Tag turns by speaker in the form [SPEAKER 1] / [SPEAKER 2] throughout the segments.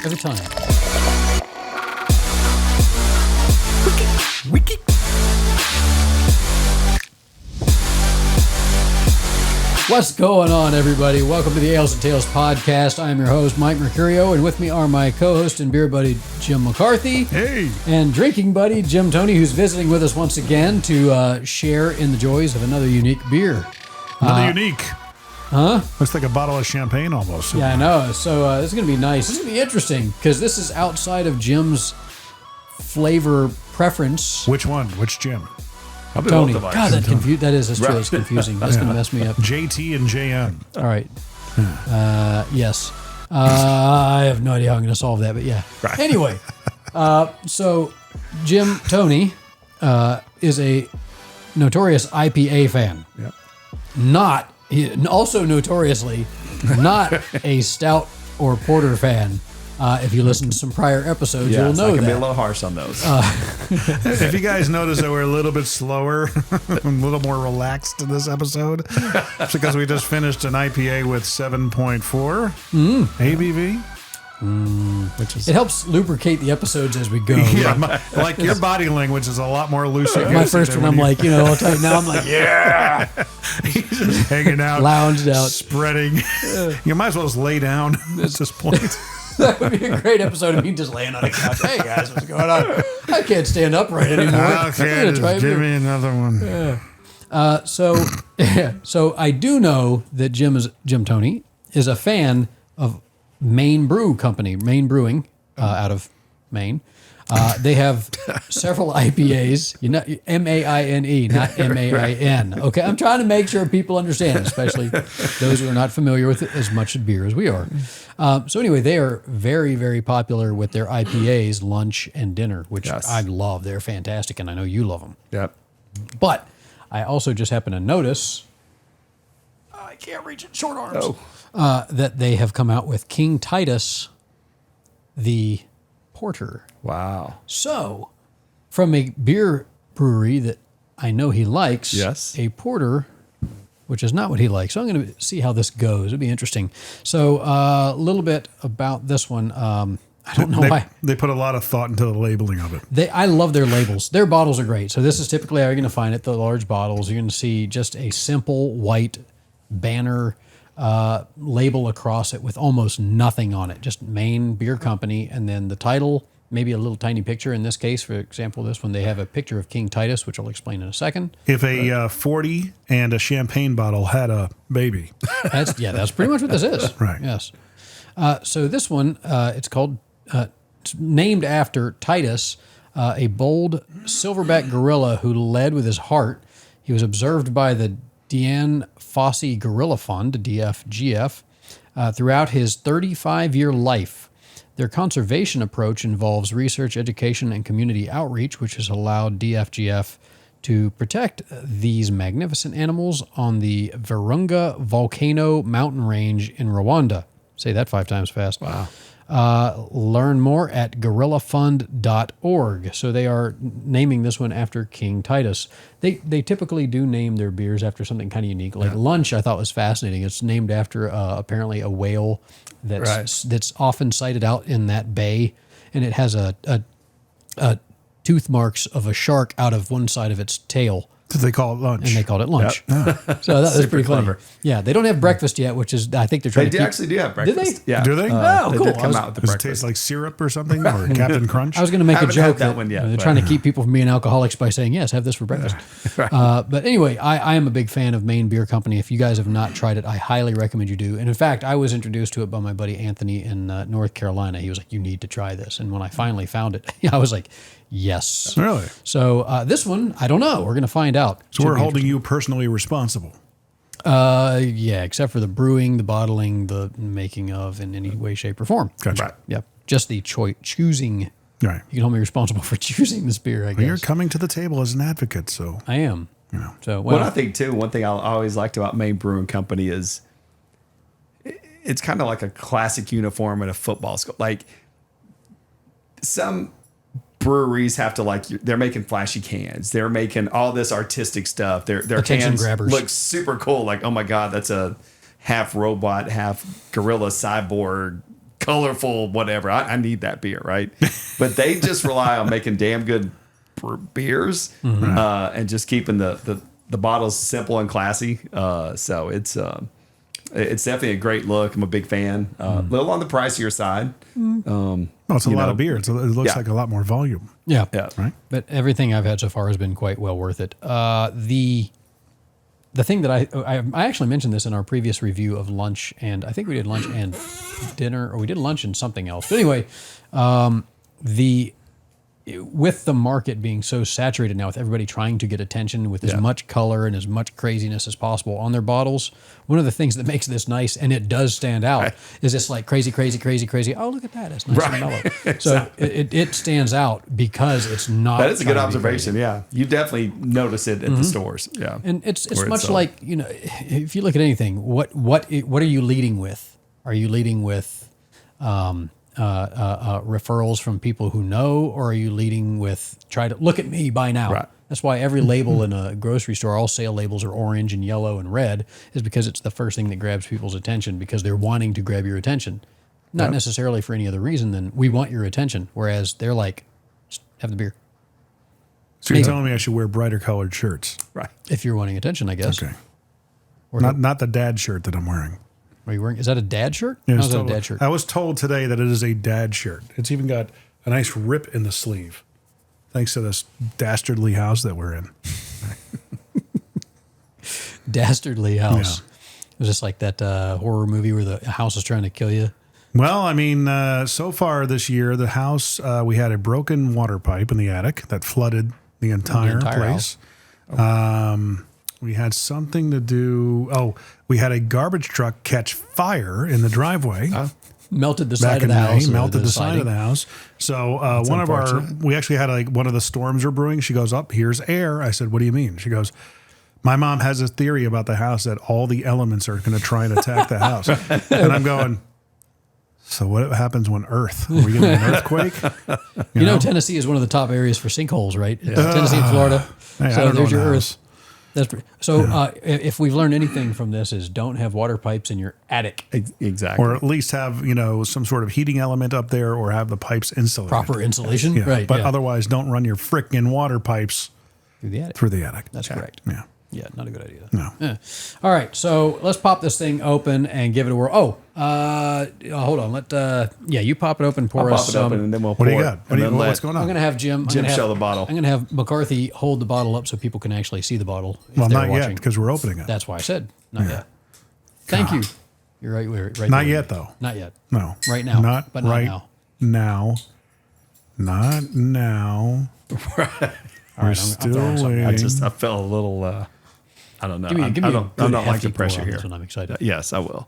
[SPEAKER 1] every time.
[SPEAKER 2] Wiki.
[SPEAKER 1] What's going on, everybody? Welcome to the Ales and Tales podcast. I'm your host, Mike Mercurio, and with me are my co-host and beer buddy, Jim McCarthy.
[SPEAKER 2] Hey.
[SPEAKER 1] And drinking buddy, Jim Tony, who's visiting with us once again to share in the joys of another unique beer.
[SPEAKER 2] Another unique.
[SPEAKER 1] Huh?
[SPEAKER 2] Looks like a bottle of champagne almost.
[SPEAKER 1] Yeah, I know. So this is going to be nice. This is going to be interesting because this is outside of Jim's flavor preference.
[SPEAKER 2] Which one? Which Jim?
[SPEAKER 1] Tony. God, that's true. That's confusing. That's going to mess me up.
[SPEAKER 2] JT and JM.
[SPEAKER 1] All right. Yes. I have no idea how I'm going to solve that, but yeah.
[SPEAKER 2] Right.
[SPEAKER 1] Anyway, so Jim Tony is a notorious IPA fan.
[SPEAKER 2] Yep.
[SPEAKER 1] Also notoriously not a stout or porter fan. If you listen to some prior episodes, you'll know
[SPEAKER 3] I can
[SPEAKER 1] that.
[SPEAKER 3] be a little harsh on those.
[SPEAKER 2] If you guys notice that we're a little bit slower, a little more relaxed in this episode, it's because we just finished an IPA with 7.4 ABV.
[SPEAKER 1] Which is, it helps lubricate the episodes as we go.
[SPEAKER 2] Yeah, like your body language is a lot more loose.
[SPEAKER 1] My first one, I'm like, all tight. Now I'm like, yeah.
[SPEAKER 2] He's just hanging out,
[SPEAKER 1] lounged out,
[SPEAKER 2] spreading. You might as well just lay down at this point.
[SPEAKER 1] That would be a great episode of me just laying on a couch. Hey guys, what's going on? I can't stand upright anymore.
[SPEAKER 2] Okay, just give me another one.
[SPEAKER 1] Yeah. So I do know that Jim Tony is a fan of Maine Brew Company, Maine Brewing, out of Maine. They have several IPAs, M-A-I-N-E, not M-A-I-N. Okay, I'm trying to make sure people understand, especially those who are not familiar with as much beer as we are. So anyway, they are very, very popular with their IPAs, lunch and dinner, which I love. They're fantastic, and I know you love them.
[SPEAKER 3] Yep.
[SPEAKER 1] But I also just happen to notice, I can't reach it, short arms, that they have come out with King Titus, the porter.
[SPEAKER 3] Wow.
[SPEAKER 1] So, from a beer brewery that I know he likes, a porter, which is not what he likes. So I'm going to see how this goes. It'll be interesting. So, a little bit about this one. I don't know why.
[SPEAKER 2] They put a lot of thought into the labeling of it.
[SPEAKER 1] I love their labels. Their bottles are great. So this is typically how you're going to find it, the large bottles. You're going to see just a simple white banner label across it with almost nothing on it. Just Maine Beer Company, and then the title, maybe a little tiny picture. In this case, for example, this one, they have a picture of King Titus, which I'll explain in a second.
[SPEAKER 2] If a 40 and a champagne bottle had a baby.
[SPEAKER 1] That's pretty much what this is.
[SPEAKER 2] Right.
[SPEAKER 1] Yes. So this one, it's called, it's named after Titus, a bold silverback gorilla who led with his heart. He was observed by the Dean Fossey Gorilla Fund, DFGF, throughout his 35-year life. Their conservation approach involves research, education, and community outreach, which has allowed DFGF to protect these magnificent animals on the Virunga volcano mountain range in Rwanda. Say that 5 times fast.
[SPEAKER 3] Wow.
[SPEAKER 1] Learn more at gorillafund.org. So they are naming this one after King Titus. They typically do name their beers after something kind of unique. Like Lunch, I thought was fascinating. It's named after apparently a whale that's often sighted out in that bay, and it has a tooth marks of a shark out of one side of its tail.
[SPEAKER 2] So they call it lunch.
[SPEAKER 1] And they called it lunch.
[SPEAKER 3] Yep.
[SPEAKER 1] So that was pretty
[SPEAKER 3] clever.
[SPEAKER 1] funny. Yeah, they don't have breakfast yet, which is, I think they're trying to keep...
[SPEAKER 3] actually do have breakfast.
[SPEAKER 1] Did they?
[SPEAKER 3] Yeah.
[SPEAKER 2] Do they?
[SPEAKER 1] Oh,
[SPEAKER 3] They
[SPEAKER 1] cool.
[SPEAKER 3] did come out with the
[SPEAKER 2] Does it
[SPEAKER 3] breakfast.
[SPEAKER 2] taste like syrup or something? Or Captain Crunch?
[SPEAKER 1] I was going to make a
[SPEAKER 3] Haven't
[SPEAKER 1] joke
[SPEAKER 3] had that one yet,
[SPEAKER 1] they're
[SPEAKER 3] but-
[SPEAKER 1] trying to keep people from being alcoholics by saying, yes, have this for breakfast. But anyway, I am a big fan of Maine Beer Company. If you guys have not tried it, I highly recommend you do. And in fact, I was introduced to it by my buddy Anthony in North Carolina. He was like, you need to try this. And when I finally found it, I was like, yes.
[SPEAKER 2] Really?
[SPEAKER 1] So this one, I don't know. We're going to find out.
[SPEAKER 2] So we're holding you personally responsible.
[SPEAKER 1] Yeah, except for the brewing, the bottling, the making of in any way, shape, or form.
[SPEAKER 2] Gotcha.
[SPEAKER 3] Right.
[SPEAKER 1] Yep. Just the choosing.
[SPEAKER 2] Right.
[SPEAKER 1] You can hold me responsible for choosing this beer, I guess.
[SPEAKER 2] Well, you're coming to the table as an advocate, so.
[SPEAKER 1] I am. So,
[SPEAKER 3] Well, I think too, one thing I always liked about Maine Brewing Company is it's kind of like a classic uniform at a football school. Like some breweries have to they're making flashy cans. They're making all this artistic stuff. Their
[SPEAKER 1] Attention
[SPEAKER 3] cans
[SPEAKER 1] grabbers.
[SPEAKER 3] look super cool. Like, oh my God, that's a half robot, half gorilla cyborg colorful, whatever. I need that beer, right? But they just rely on making damn good beers and just keeping the bottles simple and classy. So it's definitely a great look. I'm a big fan. A little on the pricier side.
[SPEAKER 2] It's a lot of beer. It looks like a lot more volume.
[SPEAKER 1] Yeah.
[SPEAKER 2] Right.
[SPEAKER 1] But everything I've had so far has been quite well worth it. The thing that I actually mentioned this in our previous review of lunch, and I think we did lunch and dinner, or we did lunch and something else. But anyway, with the market being so saturated now, with everybody trying to get attention with as much color and as much craziness as possible on their bottles, one of the things that makes this nice, and it does stand out, is this like crazy. Oh, look at that. It's nice and mellow. So it stands out because it's not.
[SPEAKER 3] That is a good observation. Yeah. You definitely notice it at the stores. Yeah.
[SPEAKER 1] And it's much like, if you look at anything, what are you leading with? Are you leading with referrals from people who know, or are you leading with try to look at me, buy now?
[SPEAKER 3] Right.
[SPEAKER 1] That's why every label in a grocery store, all sale labels are orange and yellow and red, is because it's the first thing that grabs people's attention, because they're wanting to grab your attention. Not necessarily for any other reason than we want your attention, whereas they're like, just have the beer.
[SPEAKER 2] So you're telling me I should wear brighter colored shirts?
[SPEAKER 3] Right.
[SPEAKER 1] If you're wanting attention, I guess.
[SPEAKER 2] Okay. Not the dad shirt that I'm wearing.
[SPEAKER 1] Are you wearing? Is that a dad shirt?
[SPEAKER 2] Yeah,
[SPEAKER 1] How's that a dad shirt?
[SPEAKER 2] I was told today that it is a dad shirt. It's even got a nice rip in the sleeve, thanks to this dastardly house that we're in.
[SPEAKER 1] Dastardly house. Yeah. It was just like that horror movie where the house is trying to kill you.
[SPEAKER 2] Well, I mean, so far this year, the house, we had a broken water pipe in the attic that flooded the entire place. We had something to do. Oh, we had a garbage truck catch fire in the driveway.
[SPEAKER 1] Melted the side of the house.
[SPEAKER 2] Melted the side of the house. So we actually had one of the storms were brewing. She goes, up, here's air. I said, what do you mean? She goes, my mom has a theory about the house that all the elements are going to try and attack the house. And I'm going, so what happens when Earth? Are we getting an earthquake?
[SPEAKER 1] You know, Tennessee is one of the top areas for sinkholes, right? Tennessee and Florida.
[SPEAKER 2] Hey,
[SPEAKER 1] so there's your Earth. If we've learned anything from this, is don't have water pipes in your attic.
[SPEAKER 3] Exactly.
[SPEAKER 2] Or at least have, some sort of heating element up there, or have the pipes insulated.
[SPEAKER 1] Proper insulation.
[SPEAKER 2] Yeah.
[SPEAKER 1] Right.
[SPEAKER 2] But otherwise, don't run your frickin' water pipes through the attic.
[SPEAKER 1] That's correct.
[SPEAKER 2] Yeah.
[SPEAKER 1] Yeah, not a good idea.
[SPEAKER 2] No.
[SPEAKER 1] Yeah. All right, so let's pop this thing open and give it a whirl. Hold on. You pop it open, pour us some.
[SPEAKER 3] Pop it open, and then we'll pour.
[SPEAKER 2] What do you got? What's going on?
[SPEAKER 1] I'm going to have Jim
[SPEAKER 3] show the bottle.
[SPEAKER 1] I'm going to have McCarthy hold the bottle up so people can actually see the bottle.
[SPEAKER 2] Well, not yet, because we're opening it.
[SPEAKER 1] That's why I said not yet. Thank you. You're right. Right.
[SPEAKER 2] Not yet, though.
[SPEAKER 1] Not yet.
[SPEAKER 2] No.
[SPEAKER 1] Right now. Not now.
[SPEAKER 2] Not now.
[SPEAKER 1] All right,
[SPEAKER 2] still waiting.
[SPEAKER 3] I felt a little. I don't know.
[SPEAKER 1] Give me
[SPEAKER 3] I don't like the pressure here.
[SPEAKER 1] When I'm excited.
[SPEAKER 3] Yes, I will.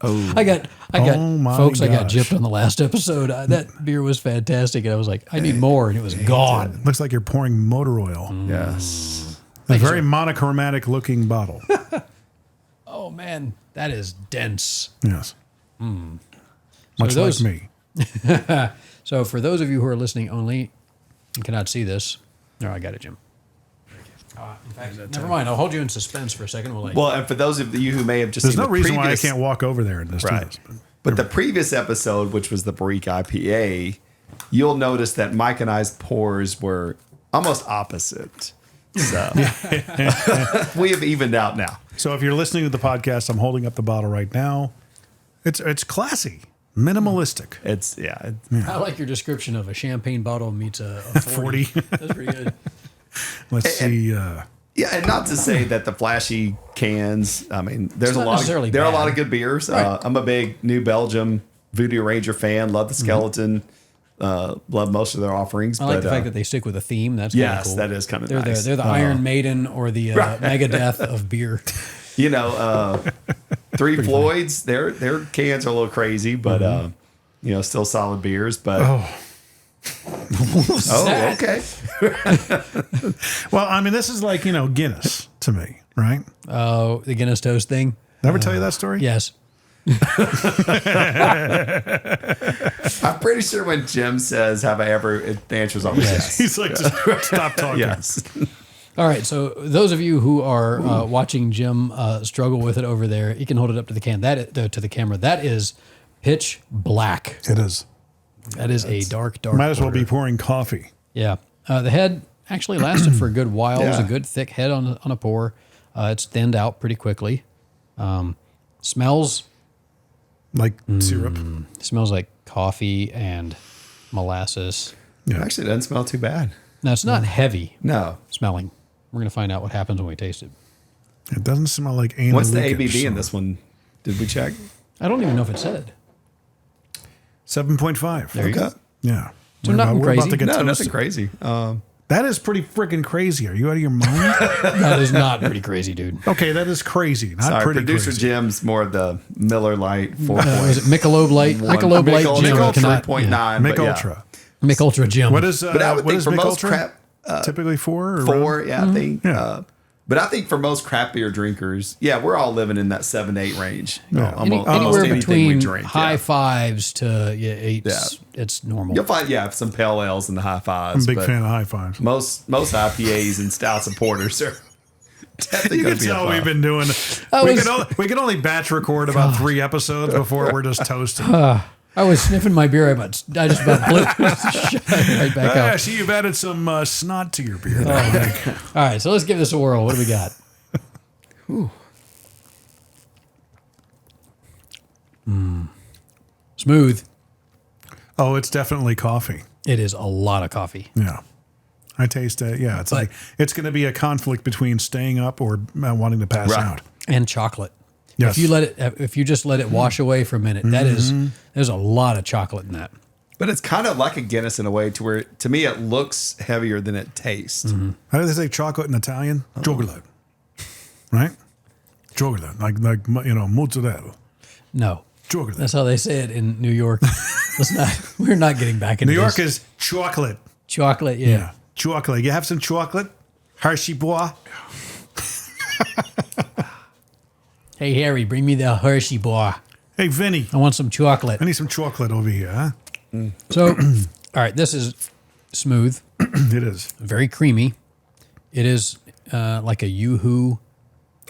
[SPEAKER 3] Oh,
[SPEAKER 1] I got folks.
[SPEAKER 2] Gosh.
[SPEAKER 1] I got gypped on the last episode. That beer was fantastic, and I was like, I need more, and it was gone.
[SPEAKER 2] Looks like you're pouring motor oil.
[SPEAKER 3] Yes.
[SPEAKER 2] A very monochromatic looking bottle.
[SPEAKER 1] Oh man, that is dense.
[SPEAKER 2] Yes. Much like me.
[SPEAKER 1] So for those of you who are listening only and cannot see this, no, I got it, Jim. In fact, never mind. I'll hold you in suspense for a second.
[SPEAKER 3] And for those of you who may have just
[SPEAKER 2] there's
[SPEAKER 3] seen
[SPEAKER 2] no reason why I can't walk over there and just do this.
[SPEAKER 3] But the previous episode, which was the Barrique IPA, you'll notice that Mike and I's pours were almost opposite. So we have evened out now.
[SPEAKER 2] So if you're listening to the podcast, I'm holding up the bottle right now. It's classy, minimalistic.
[SPEAKER 1] I like your description of a champagne bottle meets a 40. That's pretty good.
[SPEAKER 2] Let's see.
[SPEAKER 3] And not to say that the flashy cans. I mean, there are a lot of good beers. Right. I'm a big New Belgium Voodoo Ranger fan. Love the skeleton. Love most of their offerings.
[SPEAKER 1] I like the fact that they stick with a theme. That's kind of cool.
[SPEAKER 3] That is kind of nice.
[SPEAKER 1] They're the Iron Maiden or the Megadeth of beer.
[SPEAKER 3] Three Floyds. Their cans are a little crazy, but still solid beers. But okay.
[SPEAKER 2] Well, I mean, this is like Guinness to me, right?
[SPEAKER 1] Oh, the Guinness toast thing.
[SPEAKER 2] Never tell you that story?
[SPEAKER 1] Yes.
[SPEAKER 3] I'm pretty sure when Jim says, "Have I ever?" the answer is always yes.
[SPEAKER 2] He's like, just stop talking.
[SPEAKER 3] Yes.
[SPEAKER 1] All right. So those of you who are watching Jim struggle with it over there, you can hold it up to the camera. That is pitch black.
[SPEAKER 2] It is.
[SPEAKER 1] That is a dark.
[SPEAKER 2] Might as well
[SPEAKER 1] porter.
[SPEAKER 2] be pouring coffee.
[SPEAKER 1] Yeah. The head actually lasted for a good while. It was a
[SPEAKER 3] Yeah.
[SPEAKER 1] good thick head on a pour. It's thinned out pretty quickly. Smells
[SPEAKER 2] Like syrup.
[SPEAKER 1] smells like coffee and molasses.
[SPEAKER 2] Yeah.
[SPEAKER 3] Actually, it doesn't smell too bad.
[SPEAKER 1] Now, it's not heavy
[SPEAKER 3] No.
[SPEAKER 1] smelling. We're going to find out what happens when we taste it.
[SPEAKER 2] It doesn't smell like anal
[SPEAKER 3] What's the
[SPEAKER 2] leakage,
[SPEAKER 3] ABV in
[SPEAKER 2] so-
[SPEAKER 3] this one? Did we check?
[SPEAKER 1] I don't even know if it said.
[SPEAKER 2] 7.5.
[SPEAKER 1] There you go.
[SPEAKER 2] Yeah.
[SPEAKER 1] So nothing
[SPEAKER 2] we're about
[SPEAKER 1] crazy?
[SPEAKER 2] to get
[SPEAKER 3] No,
[SPEAKER 2] toasted.
[SPEAKER 3] nothing crazy.
[SPEAKER 2] That is pretty freaking crazy. Are you out of your mind?
[SPEAKER 1] That is not pretty crazy, dude.
[SPEAKER 2] Okay, that is crazy. Not
[SPEAKER 3] Sorry,
[SPEAKER 2] pretty
[SPEAKER 3] producer
[SPEAKER 2] crazy.
[SPEAKER 3] Jim's more of the Miller Lite 4.
[SPEAKER 1] Was it Michelob Light? Michelob Light
[SPEAKER 3] Michelob
[SPEAKER 1] Jim.
[SPEAKER 3] Ultra
[SPEAKER 1] cannot-
[SPEAKER 3] 3.9.
[SPEAKER 2] Mick
[SPEAKER 3] but yeah.
[SPEAKER 2] Ultra.
[SPEAKER 1] Mick Ultra Jim.
[SPEAKER 2] What is
[SPEAKER 3] But I would
[SPEAKER 2] what
[SPEAKER 3] think
[SPEAKER 2] is
[SPEAKER 3] for
[SPEAKER 2] Mick
[SPEAKER 3] most
[SPEAKER 2] Ultra?
[SPEAKER 3] crap,
[SPEAKER 2] Typically 4 or
[SPEAKER 3] 4, yeah, I think.
[SPEAKER 2] Yeah.
[SPEAKER 3] But I think for most craft beer drinkers, yeah, we're all living in that 7 to 8 range.
[SPEAKER 2] Yeah.
[SPEAKER 3] Almost
[SPEAKER 1] Anywhere
[SPEAKER 3] anything we
[SPEAKER 1] between
[SPEAKER 3] drink,
[SPEAKER 1] high
[SPEAKER 3] yeah.
[SPEAKER 1] fives to 8s, it's normal.
[SPEAKER 3] You'll find, some pale ales in the high fives.
[SPEAKER 2] I'm a big
[SPEAKER 3] but
[SPEAKER 2] fan of high fives.
[SPEAKER 3] Most IPAs and stouts and porters are definitely
[SPEAKER 2] You
[SPEAKER 3] going
[SPEAKER 2] can
[SPEAKER 3] to be a
[SPEAKER 2] tell
[SPEAKER 3] five.
[SPEAKER 2] we've been doing. We can only batch record about 3 episodes before we're just toasting.
[SPEAKER 1] I was sniffing my beer. I just about blew it right back
[SPEAKER 2] I
[SPEAKER 1] out.
[SPEAKER 2] see you've added some snot to your beer.
[SPEAKER 1] All right, so let's give this a whirl. What do we got? Smooth.
[SPEAKER 2] Oh, it's definitely coffee.
[SPEAKER 1] It is a lot of coffee.
[SPEAKER 2] Yeah. I taste it. Yeah, it's like it's going to be a conflict between staying up or wanting to pass
[SPEAKER 3] Right.
[SPEAKER 2] out.
[SPEAKER 1] And chocolate.
[SPEAKER 2] Yes.
[SPEAKER 1] If you just let it wash away for a minute, there's a lot of chocolate in that.
[SPEAKER 3] But it's kind of like a Guinness in a way to where, to me, it looks heavier than it tastes.
[SPEAKER 2] How do they say chocolate in Italian? Chocolate. Right? Chocolate. Like mozzarella.
[SPEAKER 1] No.
[SPEAKER 2] Chocolate.
[SPEAKER 1] That's how they say it in New York. We're not getting back into
[SPEAKER 2] New York
[SPEAKER 1] this.
[SPEAKER 2] is chocolate.
[SPEAKER 1] Chocolate, yeah.
[SPEAKER 2] Chocolate. You have some chocolate? Hershey boy.
[SPEAKER 1] Hey, Harry, bring me the Hershey boy.
[SPEAKER 2] Hey, Vinny.
[SPEAKER 1] I want some chocolate.
[SPEAKER 2] I need some chocolate over here, huh?
[SPEAKER 1] So, all right, this is smooth,
[SPEAKER 2] It is.
[SPEAKER 1] very creamy. It is like a Yoo-Hoo.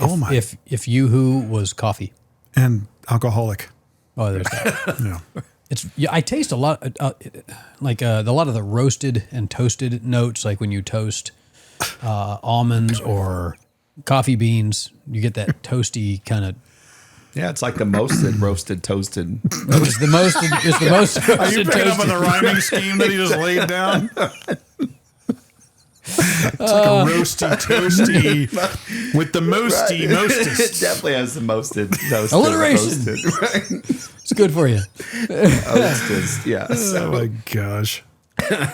[SPEAKER 2] Oh, my.
[SPEAKER 1] If Yoo-Hoo was coffee.
[SPEAKER 2] And alcoholic.
[SPEAKER 1] Oh, there's that.
[SPEAKER 2] Yeah.
[SPEAKER 1] I taste a lot, a lot of the roasted and toasted notes, like when you toast almonds or coffee beans, you get that toasty kind of.
[SPEAKER 3] Yeah, it's like the roasted, toasted.
[SPEAKER 1] It's the most. It's the most.
[SPEAKER 2] Are you
[SPEAKER 1] roasted,
[SPEAKER 2] picking up on
[SPEAKER 1] toasted.
[SPEAKER 2] the rhyming scheme that he just laid down? It's like a roasty toasty with the mostest.
[SPEAKER 3] It definitely has the toasted.
[SPEAKER 1] Alliteration.
[SPEAKER 3] Roasted, right?
[SPEAKER 1] It's good for you.
[SPEAKER 3] Toasted, yeah.
[SPEAKER 2] Oh
[SPEAKER 3] So,
[SPEAKER 2] my gosh.
[SPEAKER 1] was-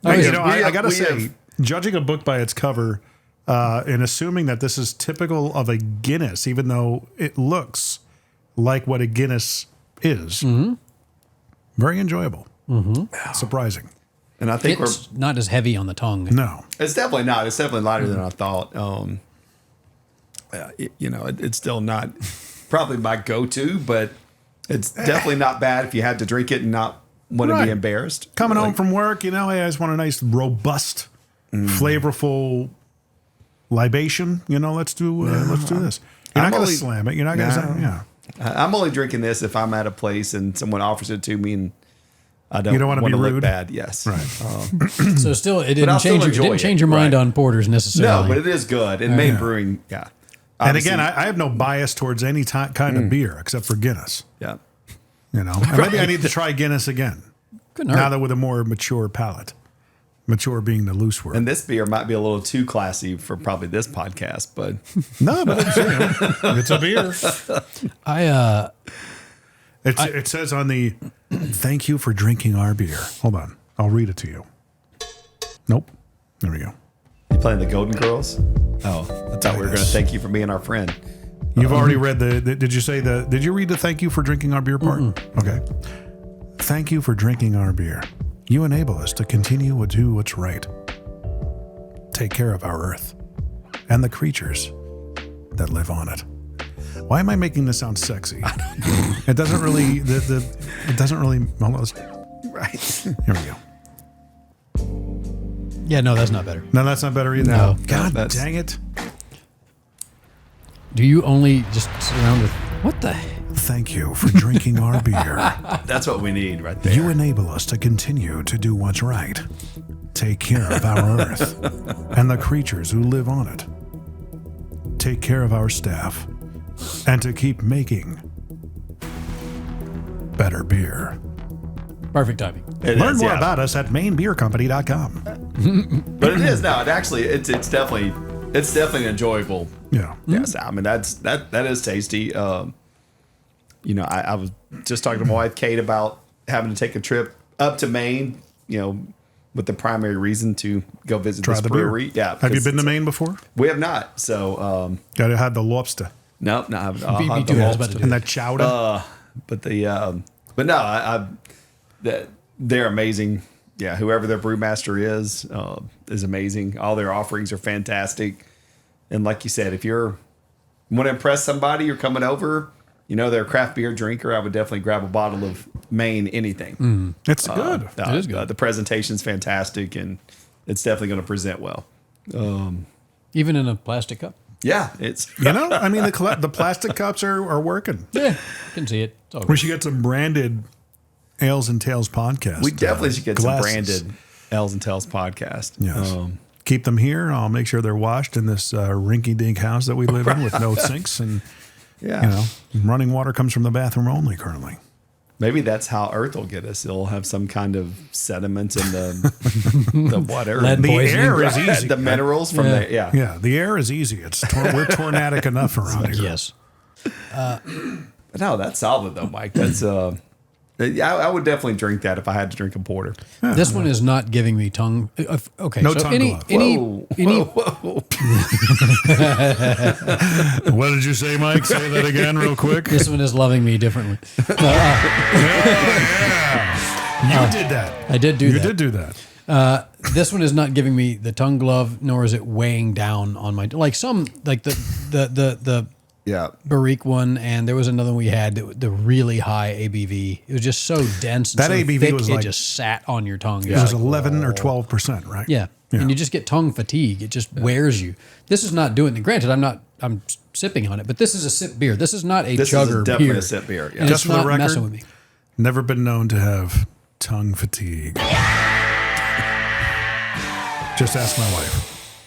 [SPEAKER 2] I gotta
[SPEAKER 3] we
[SPEAKER 2] say,
[SPEAKER 3] have-
[SPEAKER 2] judging a book by its cover and assuming that this is typical of a Guinness, even though it looks like what a Guinness is, very enjoyable. Surprising.
[SPEAKER 3] and I think
[SPEAKER 1] It's not as heavy on the tongue.
[SPEAKER 2] No.
[SPEAKER 3] it's definitely not. It's definitely lighter than I thought. It's still not probably my go-to, but it's definitely not bad if you had to drink it and not want to
[SPEAKER 2] Right.
[SPEAKER 3] be embarrassed.
[SPEAKER 2] Coming home
[SPEAKER 3] Like,
[SPEAKER 2] from work, hey, I just want a nice, robust, flavorful libation. Let's do this. You're
[SPEAKER 3] I'm
[SPEAKER 2] not going to
[SPEAKER 3] only-
[SPEAKER 2] slam it. You're not going to
[SPEAKER 3] No.
[SPEAKER 2] yeah.
[SPEAKER 3] I'm only drinking this if I'm at a place and someone offers it to me and I don't,
[SPEAKER 2] You don't wanna be
[SPEAKER 3] look
[SPEAKER 2] rude?
[SPEAKER 3] bad. Yes.
[SPEAKER 2] Right.
[SPEAKER 1] So still, it
[SPEAKER 3] I'll
[SPEAKER 1] didn't
[SPEAKER 3] still
[SPEAKER 1] change. It
[SPEAKER 3] enjoy
[SPEAKER 1] didn't
[SPEAKER 3] it.
[SPEAKER 1] change your mind
[SPEAKER 3] Right.
[SPEAKER 1] on porters necessarily.
[SPEAKER 3] No, but it is good. And Maine Brewing, yeah.
[SPEAKER 2] And
[SPEAKER 3] Obviously,
[SPEAKER 2] again, I have no bias towards any kind of beer except for Guinness.
[SPEAKER 3] yeah.
[SPEAKER 2] And maybe I need to try Guinness again.
[SPEAKER 1] Couldn't
[SPEAKER 2] Now
[SPEAKER 1] hurt.
[SPEAKER 2] that with a more mature palate. Mature being the loose word.
[SPEAKER 3] And this beer might be a little too classy for probably this podcast, but
[SPEAKER 2] No, but it's a beer. It says on the thank you for drinking our beer. Hold on. I'll read it to you. Nope. There we go.
[SPEAKER 3] you playing the Golden Girls? Oh, I thought we were going to
[SPEAKER 2] Titus.
[SPEAKER 3] thank you for being our friend.
[SPEAKER 2] You've already read did you read the thank you for drinking our beer part? Okay. Thank you for drinking our beer. You enable us to continue to do what's right. Take care of our earth and the creatures that live on it. Why am I making this sound sexy? It doesn't really, it doesn't really, well,
[SPEAKER 3] Right.
[SPEAKER 2] here we go.
[SPEAKER 1] Yeah, no, that's not better.
[SPEAKER 2] No, that's not better either.
[SPEAKER 1] No.
[SPEAKER 2] God
[SPEAKER 3] That's-
[SPEAKER 2] dang it.
[SPEAKER 1] Do you only just sit around with What the?
[SPEAKER 2] Thank you for drinking our beer.
[SPEAKER 3] That's what we need right there.
[SPEAKER 2] You enable us to continue to do what's right. Take care of our earth and the creatures who live on it. Take care of our staff and to keep making better beer.
[SPEAKER 1] Perfect timing.
[SPEAKER 2] Learn more about us at mainbeercompany.com.
[SPEAKER 3] But it is now. It's definitely an enjoyable.
[SPEAKER 2] Yeah.
[SPEAKER 3] Yes, I mean that is tasty. You know, I was just talking to my wife Kate about having to take a trip up to Maine. You know, with the primary reason to go visit
[SPEAKER 2] Try
[SPEAKER 3] this
[SPEAKER 2] the
[SPEAKER 3] brewery.
[SPEAKER 2] beer.
[SPEAKER 3] Yeah.
[SPEAKER 2] Have you been to Maine before?
[SPEAKER 3] We have not. So
[SPEAKER 2] Got to have the lobster
[SPEAKER 3] no, I haven't.
[SPEAKER 1] Me too, I was about to do
[SPEAKER 2] and
[SPEAKER 1] that.
[SPEAKER 2] that chowder.
[SPEAKER 3] But no, they're amazing. Yeah, whoever their brewmaster is amazing. All their offerings are fantastic. And like you said, if you want to impress somebody, you're coming over, you know, they're a craft beer drinker, I would definitely grab a bottle of Maine anything.
[SPEAKER 2] It's good.
[SPEAKER 1] It is good.
[SPEAKER 3] The presentation's fantastic, and it's definitely going to present well.
[SPEAKER 1] Even in a plastic cup.
[SPEAKER 3] Yeah, it's
[SPEAKER 2] You know, I mean, the plastic cups are working.
[SPEAKER 1] Yeah, can see it. It's all
[SPEAKER 2] We
[SPEAKER 1] good.
[SPEAKER 2] should get some branded Ales and Tales podcast.
[SPEAKER 3] we definitely should get
[SPEAKER 2] glasses.
[SPEAKER 3] some branded L's and Tales podcast.
[SPEAKER 2] Yes. Keep them here. I'll make sure they're washed in this rinky-dink house that we live in with no sinks. And,
[SPEAKER 3] Yeah.
[SPEAKER 2] you know, running water comes from the bathroom only currently.
[SPEAKER 3] Maybe that's how Earth will get us. It'll have some kind of sediment in the the water.
[SPEAKER 1] Lead
[SPEAKER 2] The
[SPEAKER 1] poisoning.
[SPEAKER 2] air is easy.
[SPEAKER 3] The minerals from
[SPEAKER 1] Yeah.
[SPEAKER 3] there. Yeah.
[SPEAKER 2] Yeah, the air is easy. We're tornadic enough around here.
[SPEAKER 1] Yes.
[SPEAKER 3] No, that's solid though, Mike. That's I would definitely drink that if I had to drink a porter.
[SPEAKER 1] This one is not giving me tongue. Okay.
[SPEAKER 2] No
[SPEAKER 1] so
[SPEAKER 2] tongue
[SPEAKER 1] any,
[SPEAKER 2] glove.
[SPEAKER 1] any,
[SPEAKER 3] Whoa.
[SPEAKER 1] any,
[SPEAKER 2] What did you say, Mike? Say that again real quick.
[SPEAKER 1] this one is loving me differently.
[SPEAKER 2] You did that.
[SPEAKER 1] I did do
[SPEAKER 2] You
[SPEAKER 1] that.
[SPEAKER 2] did do that.
[SPEAKER 1] This one is not giving me the tongue glove, nor is it weighing down on my like the
[SPEAKER 3] Yeah.
[SPEAKER 1] Barrique one, and there was another one we had the really high ABV. It was just so dense. And
[SPEAKER 2] That
[SPEAKER 1] so
[SPEAKER 2] ABV
[SPEAKER 1] thick,
[SPEAKER 2] was
[SPEAKER 1] it
[SPEAKER 2] like-
[SPEAKER 1] just sat on your tongue.
[SPEAKER 2] It was 11 or 12%, right?
[SPEAKER 1] Yeah. And you just get tongue fatigue. It just wears you. This is not doing it. Granted, I'm sipping on it, but this is a sip beer. This is not a
[SPEAKER 3] This
[SPEAKER 1] chugger
[SPEAKER 3] is definitely
[SPEAKER 1] beer.
[SPEAKER 3] a sip beer. Yeah.
[SPEAKER 1] And
[SPEAKER 2] Just
[SPEAKER 1] it's
[SPEAKER 2] for the
[SPEAKER 1] not
[SPEAKER 2] record,
[SPEAKER 1] messing with me.
[SPEAKER 2] Never been known to have tongue fatigue. Just ask my wife.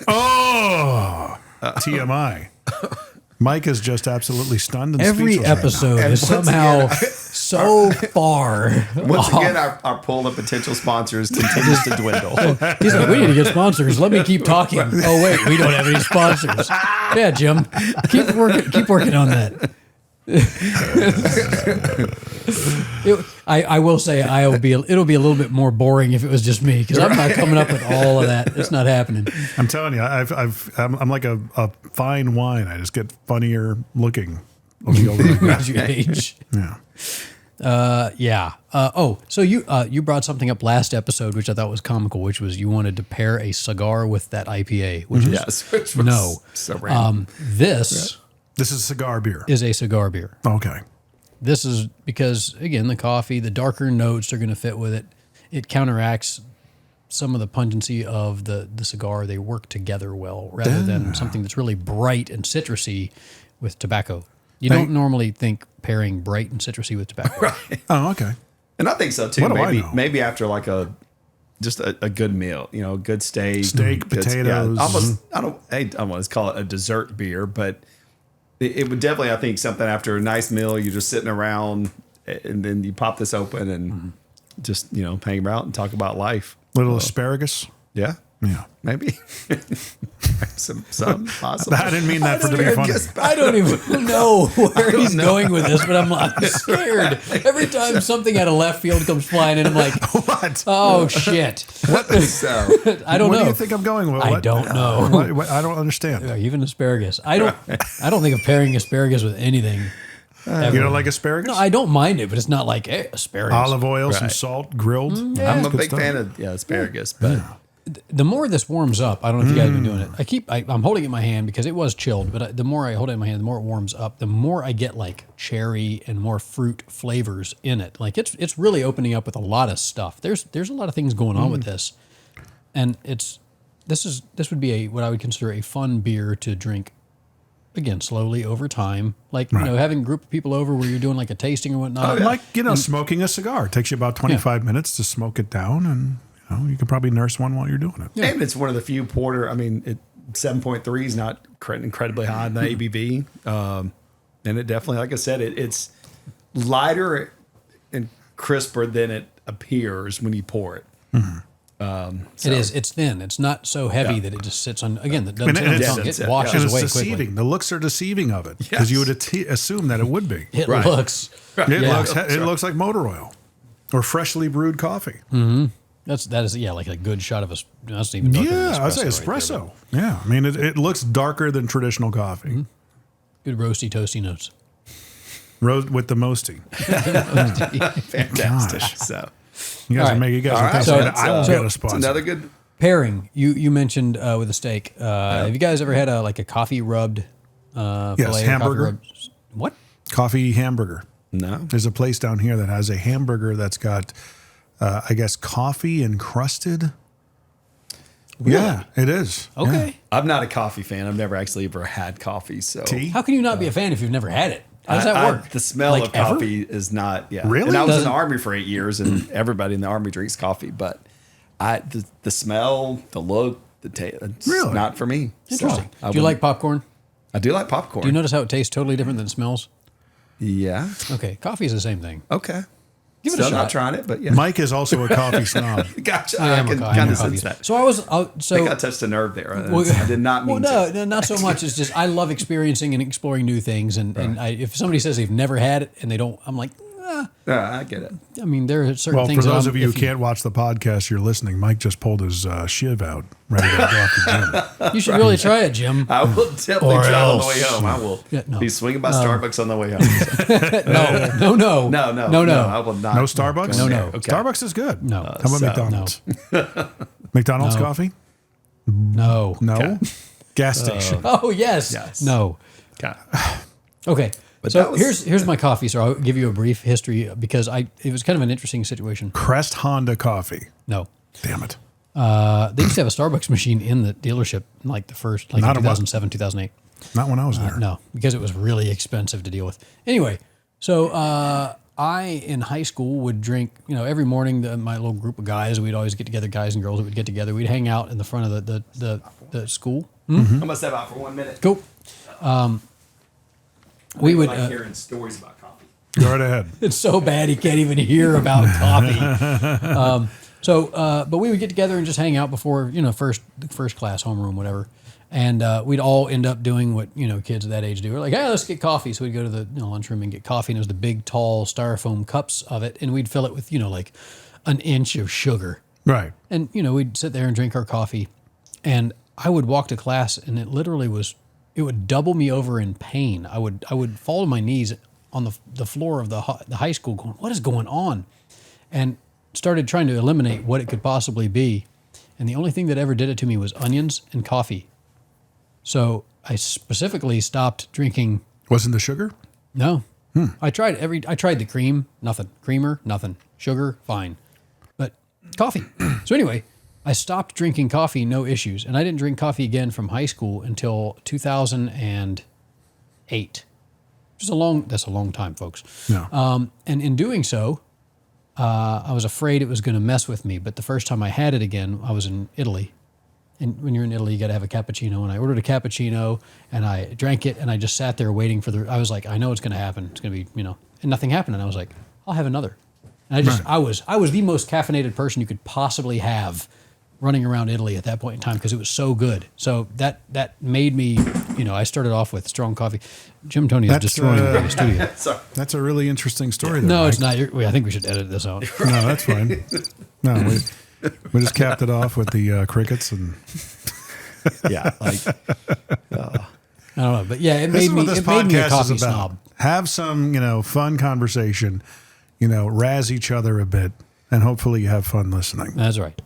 [SPEAKER 2] Oh, TMI. Mike is just absolutely stunned and
[SPEAKER 1] Every
[SPEAKER 2] speechless right now.
[SPEAKER 1] episode
[SPEAKER 3] And
[SPEAKER 1] is
[SPEAKER 3] once
[SPEAKER 1] somehow
[SPEAKER 3] again,
[SPEAKER 1] so far.
[SPEAKER 3] Once
[SPEAKER 1] off.
[SPEAKER 3] again, our pool of potential sponsors continues to dwindle.
[SPEAKER 1] He's like, we need to get sponsors. Let me keep talking. Oh wait, we don't have any sponsors. Yeah, Jim, keep working on that. I will say it'll be a little bit more boring if it was just me because I'm not coming up with all of that. It's not happening.
[SPEAKER 2] I'm telling you, I'm like a fine wine. I just get funnier looking.
[SPEAKER 1] As you age.
[SPEAKER 2] Yeah.
[SPEAKER 1] So you brought something up last episode, which I thought was comical, which was you wanted to pair a cigar with that IPA, which is
[SPEAKER 3] Yes. Which was
[SPEAKER 1] no.
[SPEAKER 3] So random.
[SPEAKER 1] This
[SPEAKER 2] This is cigar beer.
[SPEAKER 1] is a cigar beer.
[SPEAKER 2] Okay.
[SPEAKER 1] This is because, again, the coffee, the darker notes are going to fit with it. It counteracts some of the pungency of the cigar. They work together well rather than something that's really bright and citrusy with tobacco. You don't normally think pairing bright and citrusy with tobacco.
[SPEAKER 3] Right.
[SPEAKER 2] Oh, okay.
[SPEAKER 3] And I think so too.
[SPEAKER 2] What do I
[SPEAKER 3] Maybe
[SPEAKER 2] know?
[SPEAKER 3] maybe after like a good meal, you know, a good steak,
[SPEAKER 2] Steak,
[SPEAKER 3] good-
[SPEAKER 2] potatoes.
[SPEAKER 3] Yeah, almost. I don't want to call it a dessert beer, but it would definitely. I think something after a nice meal, you're just sitting around, and then you pop this open and just hang out and talk about life.
[SPEAKER 2] Little asparagus.
[SPEAKER 3] Yeah,
[SPEAKER 2] Yeah.
[SPEAKER 3] maybe some possible.
[SPEAKER 2] I didn't mean that to be funny.
[SPEAKER 1] I don't even know where he's going with this, but I'm scared. Every time something out of left field comes flying in, I'm like,
[SPEAKER 2] What?
[SPEAKER 1] oh, shit.
[SPEAKER 3] So
[SPEAKER 1] I don't
[SPEAKER 2] What
[SPEAKER 1] know.
[SPEAKER 2] do you think I'm going with?
[SPEAKER 1] I
[SPEAKER 2] What-
[SPEAKER 1] don't know.
[SPEAKER 2] what- I don't understand.
[SPEAKER 1] Even asparagus. I don't think of pairing asparagus with anything. Ever.
[SPEAKER 2] You don't like asparagus?
[SPEAKER 1] No, I don't mind it, but it's not like asparagus.
[SPEAKER 2] Olive oil, some
[SPEAKER 3] Right.
[SPEAKER 2] salt, grilled.
[SPEAKER 3] I'm a
[SPEAKER 2] Good
[SPEAKER 3] big
[SPEAKER 2] stuff.
[SPEAKER 3] fan of asparagus, but
[SPEAKER 1] The more this warms up, I don't know if you guys have been doing it. I'm holding it in my hand because it was chilled, but the more I hold it in my hand, the more it warms up. The more I get like cherry and more fruit flavors in it. Like it's really opening up with a lot of stuff. There's a lot of things going on with this, and this would be what I would consider a fun beer to drink again, slowly over time. Like,
[SPEAKER 2] Right.
[SPEAKER 1] having a group of people over where you're doing like a tasting or whatnot.
[SPEAKER 2] Like, smoking a cigar. It takes you about 25 minutes to smoke it down, and you can probably nurse one while you're doing it.
[SPEAKER 3] And it's one of the few porter. I mean, 7.3 is not incredibly high in the ABV. And it definitely, like I said, it's lighter and crisper than it appears when you pour it.
[SPEAKER 1] It is. It's thin. It's not so heavy that it just sits on. Again, that doesn't
[SPEAKER 2] And
[SPEAKER 1] sit on the
[SPEAKER 2] it's-
[SPEAKER 1] tongue.
[SPEAKER 3] it's-
[SPEAKER 1] It washes
[SPEAKER 2] And it's
[SPEAKER 1] away
[SPEAKER 2] deceiving.
[SPEAKER 1] quickly.
[SPEAKER 2] The looks are deceiving of it
[SPEAKER 3] Yes.
[SPEAKER 2] because you would assume that it would be.
[SPEAKER 1] It
[SPEAKER 3] Right.
[SPEAKER 1] looks.
[SPEAKER 2] It looks like motor oil or freshly brewed coffee.
[SPEAKER 1] That is like a good shot of a. That's even darker than
[SPEAKER 2] Yeah, I say
[SPEAKER 1] right there,
[SPEAKER 2] espresso. Yeah, I mean it looks darker than traditional coffee.
[SPEAKER 1] good roasty, toasty notes.
[SPEAKER 2] Rose with the mosty.
[SPEAKER 3] Fantastic.
[SPEAKER 2] Gosh.
[SPEAKER 3] So
[SPEAKER 2] You guys
[SPEAKER 1] All
[SPEAKER 2] are
[SPEAKER 1] right.
[SPEAKER 2] making guys.
[SPEAKER 3] All right.
[SPEAKER 2] think
[SPEAKER 1] So-
[SPEAKER 2] I won't get a
[SPEAKER 3] it's
[SPEAKER 2] sponsor.
[SPEAKER 3] another good.
[SPEAKER 1] Pairing. You mentioned with a steak. Have you guys ever had a coffee rubbed?
[SPEAKER 2] Yes,
[SPEAKER 1] filet or
[SPEAKER 2] hamburger.
[SPEAKER 1] Coffee rubbed? What?
[SPEAKER 2] Coffee hamburger.
[SPEAKER 3] No.
[SPEAKER 2] There's a place down here that has a hamburger that's got, I guess, coffee encrusted. Yeah, it is.
[SPEAKER 1] Okay.
[SPEAKER 3] I'm not a coffee fan. I've never actually ever had coffee. So
[SPEAKER 2] Yeah. Tea?
[SPEAKER 1] How can you not be a fan if you've never had it? How does that work?
[SPEAKER 3] The smell
[SPEAKER 1] Like,
[SPEAKER 3] of
[SPEAKER 1] ever?
[SPEAKER 3] coffee is not. Yeah.
[SPEAKER 2] Really?
[SPEAKER 3] And I was in
[SPEAKER 1] Doesn't-
[SPEAKER 3] the army for 8 years, and everybody in the army drinks coffee. But the smell, the look, the taste, it's
[SPEAKER 2] Really?
[SPEAKER 3] not for me.
[SPEAKER 1] Interesting.
[SPEAKER 3] So,
[SPEAKER 1] Do you like popcorn?
[SPEAKER 3] I do like popcorn.
[SPEAKER 1] Do you notice how it tastes totally different than it smells?
[SPEAKER 3] Yeah.
[SPEAKER 1] Okay, coffee is the same thing.
[SPEAKER 3] Okay.
[SPEAKER 1] Give it
[SPEAKER 3] Still
[SPEAKER 1] a shot.
[SPEAKER 3] not trying it, but yeah.
[SPEAKER 2] Mike is also a coffee snob.
[SPEAKER 3] Gotcha.
[SPEAKER 1] I am
[SPEAKER 3] can
[SPEAKER 1] I am
[SPEAKER 3] kind
[SPEAKER 1] a
[SPEAKER 3] of
[SPEAKER 1] coffee.
[SPEAKER 3] sense that.
[SPEAKER 1] So I was.
[SPEAKER 3] I
[SPEAKER 1] So
[SPEAKER 3] think I touched a nerve there.
[SPEAKER 1] Well,
[SPEAKER 3] I did not mean
[SPEAKER 1] well,
[SPEAKER 3] to.
[SPEAKER 1] no, not so much. It's just I love experiencing and exploring new things. And if somebody says they've never had it and they don't, I'm like,
[SPEAKER 3] I get it.
[SPEAKER 1] I mean, there are certain
[SPEAKER 2] Well, for
[SPEAKER 1] things.
[SPEAKER 2] those
[SPEAKER 1] that
[SPEAKER 2] of you who can't watch the podcast, you're listening. Mike just pulled his shiv out, ready to go off the gym.
[SPEAKER 1] you should really try it, Jim.
[SPEAKER 3] I will definitely
[SPEAKER 2] Or
[SPEAKER 3] try it on the
[SPEAKER 2] else.
[SPEAKER 3] way home. I will
[SPEAKER 1] Yeah, no.
[SPEAKER 3] be swinging by Starbucks on the way home. So.
[SPEAKER 1] No.
[SPEAKER 3] No, I will not.
[SPEAKER 2] No Starbucks?
[SPEAKER 1] No, no.
[SPEAKER 3] Okay.
[SPEAKER 2] Starbucks is good.
[SPEAKER 1] No.
[SPEAKER 2] How about
[SPEAKER 3] So-
[SPEAKER 2] McDonald's? McDonald's
[SPEAKER 1] No.
[SPEAKER 2] coffee?
[SPEAKER 1] No.
[SPEAKER 2] No.
[SPEAKER 3] Okay.
[SPEAKER 2] Gas station.
[SPEAKER 1] Oh yes.
[SPEAKER 3] Yes.
[SPEAKER 1] No.
[SPEAKER 3] Okay.
[SPEAKER 1] Okay.
[SPEAKER 3] But
[SPEAKER 1] So
[SPEAKER 3] that was-
[SPEAKER 1] here's my coffee. So I'll give you a brief history because it was kind of an interesting situation.
[SPEAKER 2] Crest Honda coffee.
[SPEAKER 1] No.
[SPEAKER 2] Damn it.
[SPEAKER 1] They used to have a Starbucks machine in the dealership, like the first, like
[SPEAKER 2] Not
[SPEAKER 1] in
[SPEAKER 2] a what?
[SPEAKER 1] 2007, 2008.
[SPEAKER 2] Not when I was there.
[SPEAKER 1] No, because it was really expensive to deal with. Anyway, so I in high school would drink. Every morning, my little group of guys, we'd always get together, guys and girls that would get together. We'd hang out in the front of the school.
[SPEAKER 3] I'm gonna step out for 1 minute.
[SPEAKER 1] Go. We would.
[SPEAKER 3] like hearing stories about coffee.
[SPEAKER 2] Go right ahead.
[SPEAKER 1] It's so bad he can't even hear about coffee. But we would get together and just hang out before first class homeroom, whatever. And we'd all end up doing what kids at that age do. We're like, hey, let's get coffee. So we'd go to the lunchroom and get coffee, and it was the big, tall styrofoam cups of it, and we'd fill it with like an inch of sugar.
[SPEAKER 2] Right.
[SPEAKER 1] And we'd sit there and drink our coffee, and I would walk to class, and it literally it would double me over in pain. I would fall to my knees on the floor of the high school, going, "What is going on?" And started trying to eliminate what it could possibly be, and the only thing that ever did it to me was onions and coffee. So I specifically stopped drinking.
[SPEAKER 2] Wasn't the sugar?
[SPEAKER 1] No, I tried the cream, nothing. Creamer, nothing. Sugar, fine, but coffee. So anyway, I stopped drinking coffee, no issues, and I didn't drink coffee again from high school until 2008. That's a long time, folks.
[SPEAKER 2] No.
[SPEAKER 1] And in doing so, I was afraid it was going to mess with me. But the first time I had it again, I was in Italy. And when you're in Italy, you got to have a cappuccino. And I ordered a cappuccino, and I drank it, and I just sat there waiting I was like, I know it's going to happen. It's going to be, and nothing happened. And I was like, I'll have another. And I was the most caffeinated person you could possibly have running around Italy at that point in time because it was so good. So that made me, I started off with strong coffee. Jim Tony is
[SPEAKER 2] That's,
[SPEAKER 1] destroying the studio.
[SPEAKER 3] Sorry.
[SPEAKER 2] That's a really interesting story. There,
[SPEAKER 1] No,
[SPEAKER 2] Mike.
[SPEAKER 1] it's not. I think we should edit this out.
[SPEAKER 2] No, that's fine. No, we just capped it off with the crickets and.
[SPEAKER 3] Yeah. Like,
[SPEAKER 1] I don't know, but yeah, it
[SPEAKER 2] This
[SPEAKER 1] made
[SPEAKER 2] is what
[SPEAKER 1] me.
[SPEAKER 2] this
[SPEAKER 1] It made me a
[SPEAKER 2] podcast
[SPEAKER 1] coffee
[SPEAKER 2] is about.
[SPEAKER 1] snob.
[SPEAKER 2] Have some, fun conversation. Razz each other a bit, and hopefully you have fun listening.
[SPEAKER 1] That's right.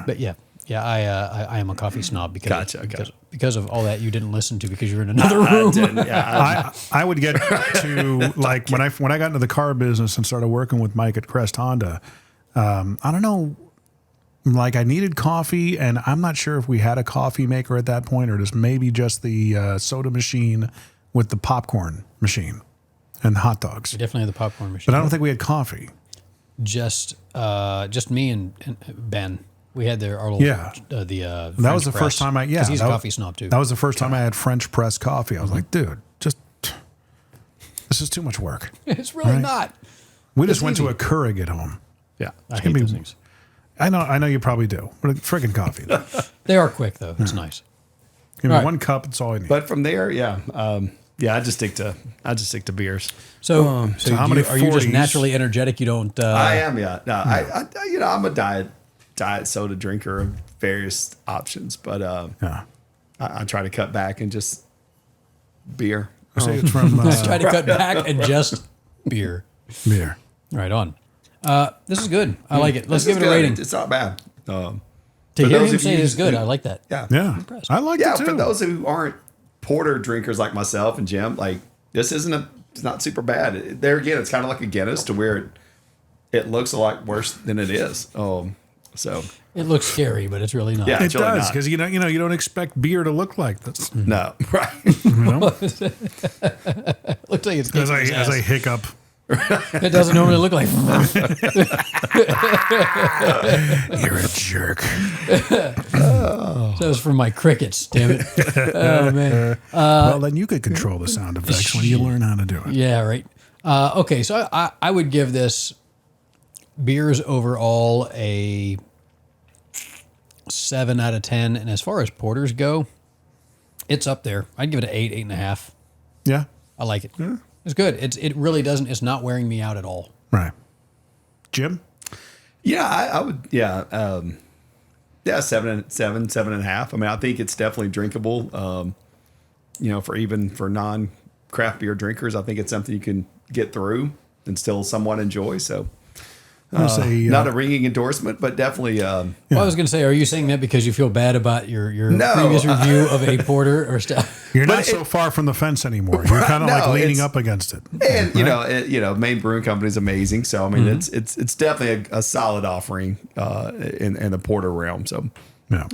[SPEAKER 1] But yeah, I am a coffee snob because
[SPEAKER 3] Gotcha, okay.
[SPEAKER 1] because of all that you didn't listen to because you were in another room.
[SPEAKER 2] I would get to like when I got into the car business and started working with Mike at Crest Honda. I don't know, like I needed coffee, and I'm not sure if we had a coffee maker at that point or just maybe just the soda machine with the popcorn machine and hot dogs.
[SPEAKER 1] We definitely had the popcorn machine.
[SPEAKER 2] But I don't think we had coffee.
[SPEAKER 1] Just me and Ben. We had our little
[SPEAKER 2] that was the first time
[SPEAKER 1] because he's a coffee snob too.
[SPEAKER 2] That was the first time I had French press coffee. I was like, dude, this is too much work.
[SPEAKER 1] It's really not.
[SPEAKER 2] We just went to a Keurig at home.
[SPEAKER 3] Yeah.
[SPEAKER 1] I hate those things.
[SPEAKER 2] I know you probably do, but friggin' coffee.
[SPEAKER 1] They are quick though. It's nice.
[SPEAKER 2] Give me one cup. It's all I need.
[SPEAKER 3] But from there, I just stick to beers.
[SPEAKER 1] So
[SPEAKER 2] how many
[SPEAKER 1] are you just
[SPEAKER 2] 40s?
[SPEAKER 1] naturally energetic? You don't.
[SPEAKER 3] I am, yeah. No, I'm a diet soda drinker of various options, but I try to cut back and just beer.
[SPEAKER 2] I say it's from
[SPEAKER 1] try to cut back and just beer.
[SPEAKER 2] beer.
[SPEAKER 1] Right on. This is good. I like it. Let's
[SPEAKER 3] This
[SPEAKER 1] give
[SPEAKER 3] is
[SPEAKER 1] it a
[SPEAKER 3] good.
[SPEAKER 1] rating.
[SPEAKER 3] It's not bad.
[SPEAKER 1] To hear
[SPEAKER 3] those
[SPEAKER 1] him
[SPEAKER 3] of
[SPEAKER 1] say
[SPEAKER 3] you
[SPEAKER 1] it's good,
[SPEAKER 3] who-
[SPEAKER 1] I like that.
[SPEAKER 3] Yeah.
[SPEAKER 2] Yeah,
[SPEAKER 1] impressed.
[SPEAKER 2] I like
[SPEAKER 3] Yeah,
[SPEAKER 2] it too.
[SPEAKER 3] for those who aren't porter drinkers like myself and Jim, like this it's not super bad. There again, it's kind of like a Guinness to where it looks a lot worse than it is. So
[SPEAKER 1] It looks scary, but it's really not.
[SPEAKER 3] Yeah.
[SPEAKER 2] It
[SPEAKER 3] It's really
[SPEAKER 2] does
[SPEAKER 3] not.
[SPEAKER 2] because you don't expect beer to look like this.
[SPEAKER 3] no, right?
[SPEAKER 2] You know?
[SPEAKER 1] It looks like it's
[SPEAKER 2] as I hiccup.
[SPEAKER 1] It doesn't normally look like.
[SPEAKER 2] You're a jerk.
[SPEAKER 1] That was from my crickets. Damn it! Oh man.
[SPEAKER 2] Well, then you could control the sound effects when you learn how to do it.
[SPEAKER 1] Yeah. Right. Okay. So I would give this beers overall a 7 out of 10, and as far as porters go, it's up there. I'd give it an 8, 8.5.
[SPEAKER 2] Yeah,
[SPEAKER 1] I like it. It's good. It really doesn't. It's not wearing me out at all.
[SPEAKER 2] right. Jim,
[SPEAKER 3] Yeah, I would. Yeah, 7.5. I mean, I think it's definitely drinkable. For non craft beer drinkers, I think it's something you can get through and still somewhat enjoy. So,
[SPEAKER 2] I'm gonna say
[SPEAKER 3] not a ringing endorsement, but definitely.
[SPEAKER 1] Well, I was going to say, are you saying that because you feel bad about your
[SPEAKER 3] No,
[SPEAKER 1] previous review of a porter or stuff?
[SPEAKER 2] you're not so far from the fence anymore. You're kind of like leaning up against it.
[SPEAKER 3] And Maine Brewing Company is amazing. So I mean, it's definitely a solid offering in the porter realm. So,
[SPEAKER 2] Yeah.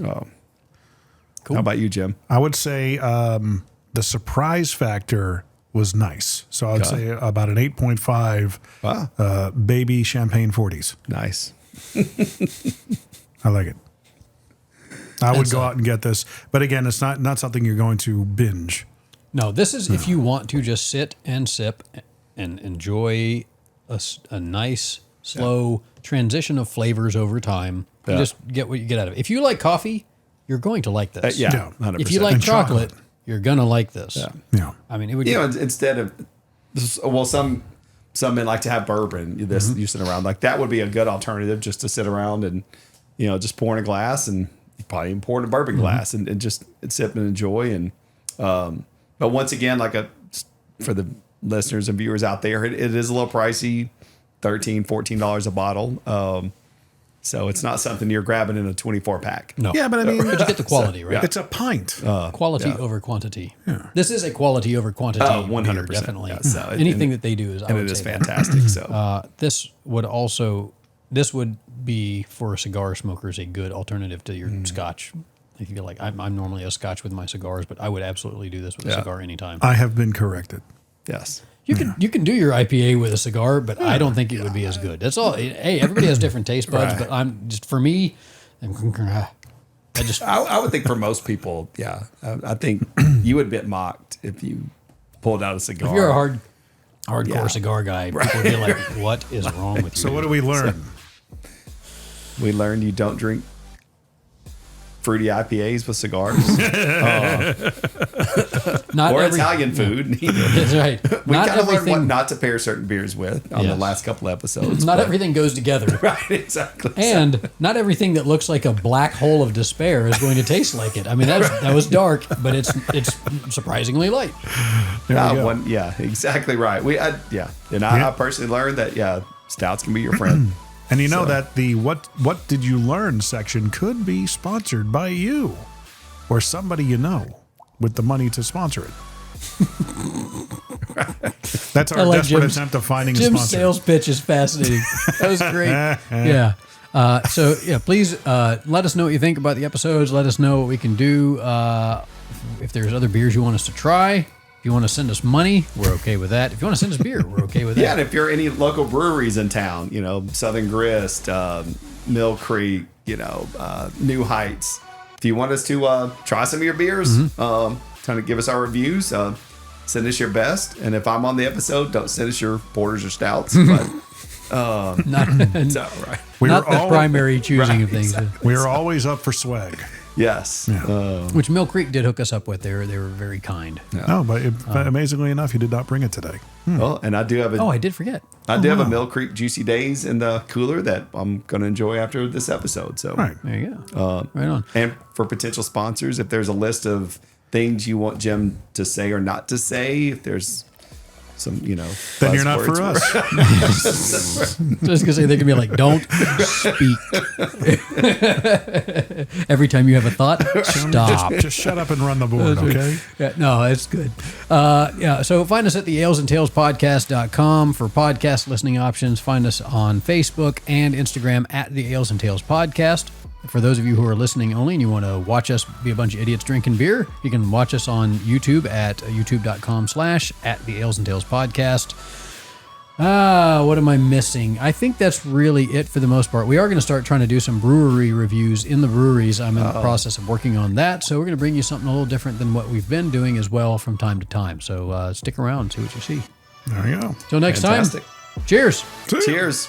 [SPEAKER 3] cool. How about you, Jim?
[SPEAKER 2] I would say the surprise factor was nice. So I would say about an 8.5
[SPEAKER 3] Wow,
[SPEAKER 2] baby champagne 40s.
[SPEAKER 3] nice.
[SPEAKER 2] I like it. I would go out and get this. But again, it's not something you're going to binge.
[SPEAKER 1] No, this is if you want to just sit and sip and enjoy a nice, slow transition of flavors over time. You just get what you get out of it. If you like coffee, you're going to like this.
[SPEAKER 3] Yeah, 100%.
[SPEAKER 1] If you like
[SPEAKER 2] And
[SPEAKER 1] chocolate,
[SPEAKER 2] chocolate.
[SPEAKER 1] you're going to like this.
[SPEAKER 3] Yeah.
[SPEAKER 2] Yeah.
[SPEAKER 1] I mean, it would.
[SPEAKER 3] Instead of some men like to have bourbon. You sit around like that would be a good alternative just to sit around and just pour in a glass and you probably even pour in a bourbon glass and just sip and enjoy. And but once again, for the listeners and viewers out there, it is a little pricey, $13-14 a bottle. So it's not something you're grabbing in a 24 pack.
[SPEAKER 1] No.
[SPEAKER 2] Yeah, but I mean,
[SPEAKER 1] But you get the quality, right?
[SPEAKER 2] it's a pint.
[SPEAKER 1] Quality over quantity. This is a quality over quantity.
[SPEAKER 3] Oh,
[SPEAKER 1] beer,
[SPEAKER 3] 100%.
[SPEAKER 1] definitely.
[SPEAKER 3] Yeah, so
[SPEAKER 1] Anything that they do is, I
[SPEAKER 3] And
[SPEAKER 1] would
[SPEAKER 3] it is
[SPEAKER 1] say that.
[SPEAKER 3] fantastic. So
[SPEAKER 1] This would be for cigar smokers a good alternative to your scotch. If you feel like I'm normally a scotch with my cigars, but I would absolutely do this with a cigar anytime.
[SPEAKER 2] I have been corrected.
[SPEAKER 3] yes.
[SPEAKER 1] You can do your IPA with a cigar, but I don't think it would be as good. That's all. Hey, everybody has different taste buds,
[SPEAKER 3] Right.
[SPEAKER 1] but for me, I just
[SPEAKER 3] I would think for most people, yeah. I think you would get mocked if you pulled out a cigar.
[SPEAKER 1] if you're a hardcore
[SPEAKER 3] Yeah.
[SPEAKER 1] cigar guy, people would be like, "What is wrong with you?"
[SPEAKER 2] So what do we learn?
[SPEAKER 3] We learned you don't drink fruity IPAs with cigars
[SPEAKER 1] Not
[SPEAKER 3] or
[SPEAKER 1] every-
[SPEAKER 3] Italian food.
[SPEAKER 1] That's right.
[SPEAKER 3] We
[SPEAKER 1] Not
[SPEAKER 3] kind of learned what
[SPEAKER 1] everything.
[SPEAKER 3] not to pair certain beers with on the
[SPEAKER 1] Yes.
[SPEAKER 3] last couple episodes.
[SPEAKER 1] Not
[SPEAKER 3] but-
[SPEAKER 1] everything goes together.
[SPEAKER 3] Right, exactly.
[SPEAKER 1] And not everything that looks like a black hole of despair is going to taste like it. I mean, that was dark, but it's surprisingly light.
[SPEAKER 3] Yeah, exactly right. I personally learned that stouts can be your friend.
[SPEAKER 2] And you know that the what did you learn section could be sponsored by you or somebody you know with the money to sponsor it. That's our desperate attempt of finding a
[SPEAKER 1] Jim's
[SPEAKER 2] sponsor.
[SPEAKER 1] sales pitch is fascinating. That was great. Yeah. Please let us know what you think about the episodes. Let us know what we can do. If there's other beers you want us to try, If you want to send us money, we're okay with that. If you want to send us beer, we're okay with that.
[SPEAKER 3] Yeah, and if you're any local breweries in town, Southern Grist, Mill Creek, New Heights, if you want us to try some of your beers, kind of give us our reviews, send us your best. And if I'm on the episode, don't send us your porters or stouts. But
[SPEAKER 1] Not
[SPEAKER 3] right.
[SPEAKER 1] not the primary choosing of things.
[SPEAKER 3] Exactly.
[SPEAKER 2] We are always up for swag.
[SPEAKER 3] Yes.
[SPEAKER 1] Which Mill Creek did hook us up with. They were very kind.
[SPEAKER 2] No, but amazingly enough, you did not bring it today.
[SPEAKER 3] Well, and I do have
[SPEAKER 1] Oh, I did forget.
[SPEAKER 3] I do have a Mill Creek Juicy Days in the cooler that I'm going to enjoy after this episode. So,
[SPEAKER 2] Right.
[SPEAKER 1] There you go. Right on.
[SPEAKER 3] And for potential sponsors, if there's a list of things you want Jim to say or not to say, if there's some,
[SPEAKER 2] Then you're not for us.
[SPEAKER 1] Just gonna say they can be like, don't speak. Every time you have a thought, stop.
[SPEAKER 2] Just shut up and run the board, okay?
[SPEAKER 1] Yeah, no, it's good. So find us at the alesandtalespodcast.com for podcast listening options. Find us on Facebook and Instagram at the Ales and Tales Podcast. For those of you who are listening only and you want to watch us be a bunch of idiots drinking beer, you can watch us on YouTube at youtube.com/at the Ales and Tales Podcast. What am I missing? I think that's really it for the most part. We are going to start trying to do some brewery reviews in the breweries. I'm in the process of working on that. So we're going to bring you something a little different than what we've been doing as well from time to time. So stick around, see what you see.
[SPEAKER 2] There you go.
[SPEAKER 1] Till next
[SPEAKER 3] Fantastic.
[SPEAKER 1] time, cheers.
[SPEAKER 3] Cheers.